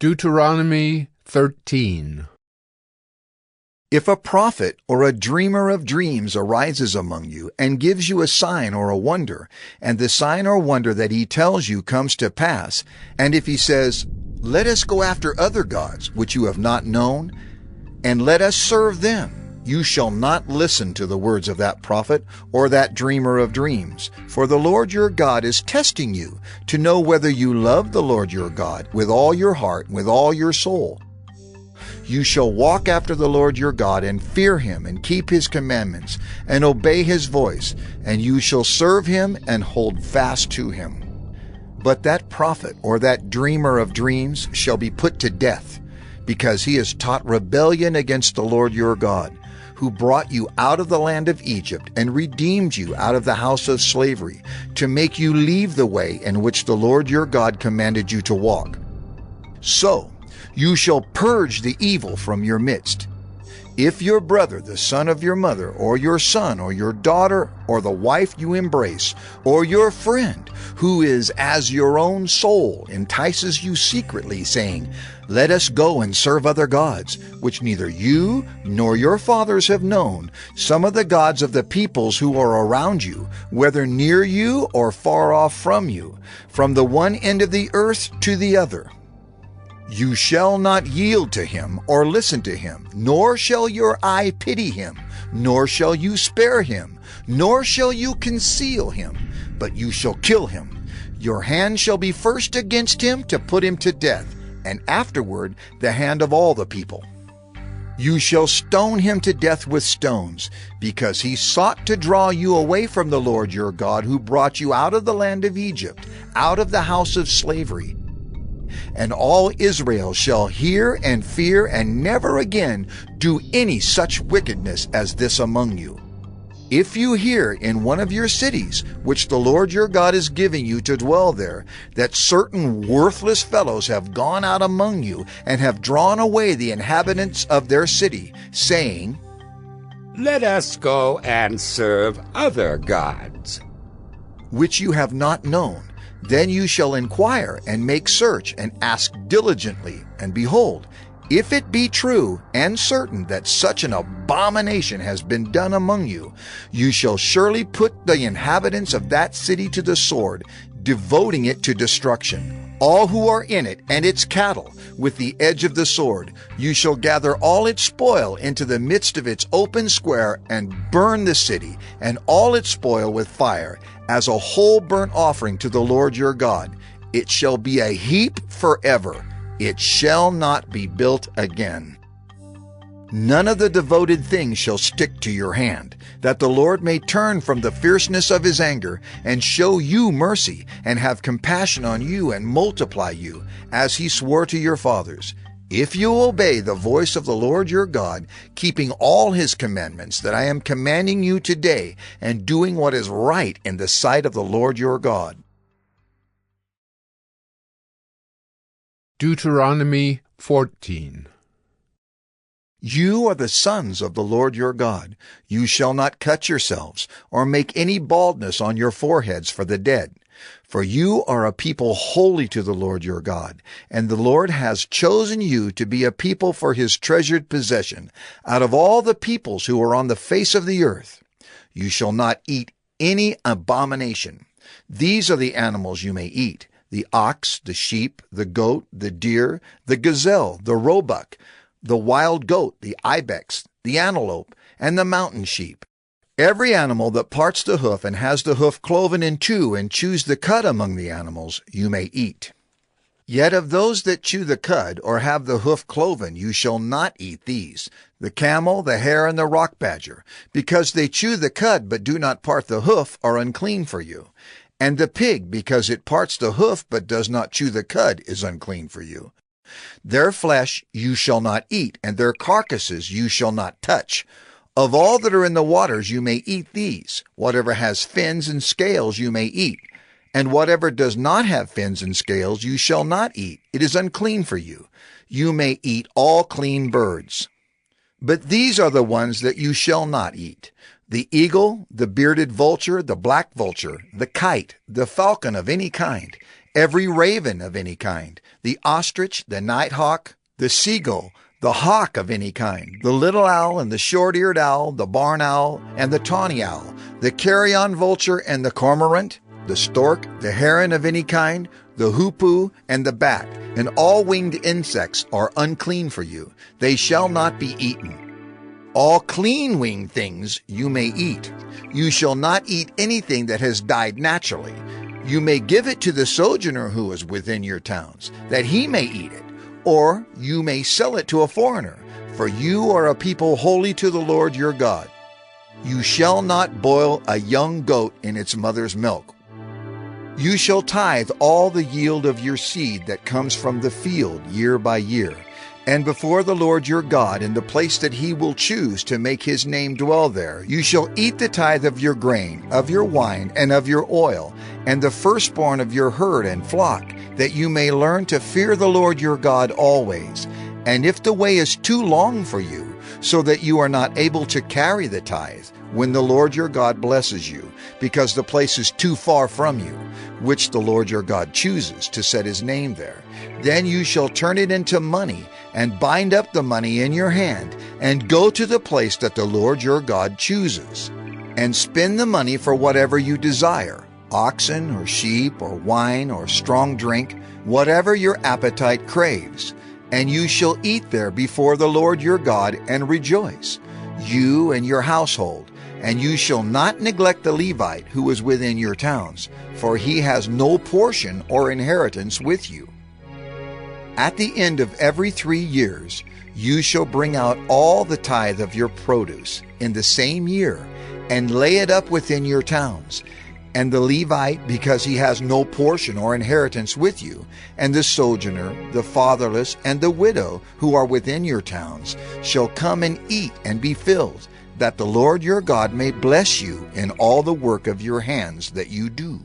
Deuteronomy 13. If a prophet or a dreamer of dreams arises among you and gives you a sign or a wonder, and the sign or wonder that he tells you comes to pass, and if he says, "Let us go after other gods which you have not known, and let us serve them," you shall not listen to the words of that prophet or that dreamer of dreams, for the Lord your God is testing you to know whether you love the Lord your God with all your heart and with all your soul. You shall walk after the Lord your God and fear him and keep his commandments and obey his voice, and you shall serve him and hold fast to him. But that prophet or that dreamer of dreams shall be put to death, because he has taught rebellion against the Lord your God, who brought you out of the land of Egypt and redeemed you out of the house of slavery, to make you leave the way in which the Lord your God commanded you to walk. So you shall purge the evil from your midst. If your brother, the son of your mother, or your son, or your daughter, or the wife you embrace, or your friend, who is as your own soul, entices you secretly, saying, "Let us go and serve other gods, which neither you nor your fathers have known, some of the gods of the peoples who are around you, whether near you or far off from you, from the one end of the earth to the other," you shall not yield to him or listen to him, nor shall your eye pity him, nor shall you spare him, nor shall you conceal him, but you shall kill him. Your hand shall be first against him to put him to death, and afterward the hand of all the people. You shall stone him to death with stones, because he sought to draw you away from the Lord your God, who brought you out of the land of Egypt, out of the house of slavery. And all Israel shall hear and fear and never again do any such wickedness as this among you. If you hear in one of your cities, which the Lord your God is giving you to dwell there, that certain worthless fellows have gone out among you and have drawn away the inhabitants of their city, saying, "Let us go and serve other gods," which you have not known, then you shall inquire and make search and ask diligently, and behold, if it be true and certain that such an abomination has been done among you, you shall surely put the inhabitants of that city to the sword, devoting it to destruction, all who are in it and its cattle, with the edge of the sword. You shall gather all its spoil into the midst of its open square, and burn the city and all its spoil with fire, as a whole burnt offering to the Lord your God. It shall be a heap forever. It shall not be built again. None of the devoted things shall stick to your hand, that the Lord may turn from the fierceness of his anger, and show you mercy, and have compassion on you, and multiply you, as he swore to your fathers, if you obey the voice of the Lord your God, keeping all his commandments that I am commanding you today, and doing what is right in the sight of the Lord your God. Deuteronomy 14. You are the sons of the Lord your God. You shall not cut yourselves, or make any baldness on your foreheads for the dead. For you are a people holy to the Lord your God, and the Lord has chosen you to be a people for his treasured possession, out of all the peoples who are on the face of the earth. You shall not eat any abomination. These are the animals you may eat: the ox, the sheep, the goat, the deer, the gazelle, the roebuck, the wild goat, the ibex, the antelope, and the mountain sheep. Every animal that parts the hoof and has the hoof cloven in two and chews the cud among the animals, you may eat. Yet of those that chew the cud or have the hoof cloven, you shall not eat these: the camel, the hare, and the rock badger, because they chew the cud but do not part the hoof, are unclean for you. And the pig, because it parts the hoof but does not chew the cud, is unclean for you. Their flesh you shall not eat, and their carcasses you shall not touch. Of all that are in the waters you may eat these. Whatever has fins and scales you may eat, and whatever does not have fins and scales you shall not eat. It is unclean for you. You may eat all clean birds. But these are the ones that you shall not eat: the eagle, the bearded vulture, the black vulture, the kite, the falcon of any kind, every raven of any kind, the ostrich, the nighthawk, the seagull, the hawk of any kind, the little owl and the short-eared owl, the barn owl and the tawny owl, the carrion vulture and the cormorant, the stork, the heron of any kind, the hoopoe and the bat, and all winged insects are unclean for you. They shall not be eaten. All clean winged things you may eat. You shall not eat anything that has died naturally. You may give it to the sojourner who is within your towns, that he may eat it, or you may sell it to a foreigner, for you are a people holy to the Lord your God. You shall not boil a young goat in its mother's milk. You shall tithe all the yield of your seed that comes from the field year by year, and before the Lord your God in the place that he will choose to make his name dwell there, you shall eat the tithe of your grain, of your wine, and of your oil, and the firstborn of your herd and flock, that you may learn to fear the Lord your God always. And if the way is too long for you, so that you are not able to carry the tithe, when the Lord your God blesses you, because the place is too far from you, which the Lord your God chooses to set his name there, then you shall turn it into money, and bind up the money in your hand, and go to the place that the Lord your God chooses, and spend the money for whatever you desire, oxen or sheep or wine or strong drink, whatever your appetite craves. And you shall eat there before the Lord your God and rejoice, you and your household. And you shall not neglect the Levite who is within your towns, for he has no portion or inheritance with you. At the end of every 3 years, you shall bring out all the tithe of your produce in the same year, and lay it up within your towns. And the Levite, because he has no portion or inheritance with you, and the sojourner, the fatherless, and the widow who are within your towns, shall come and eat and be filled, that the Lord your God may bless you in all the work of your hands that you do.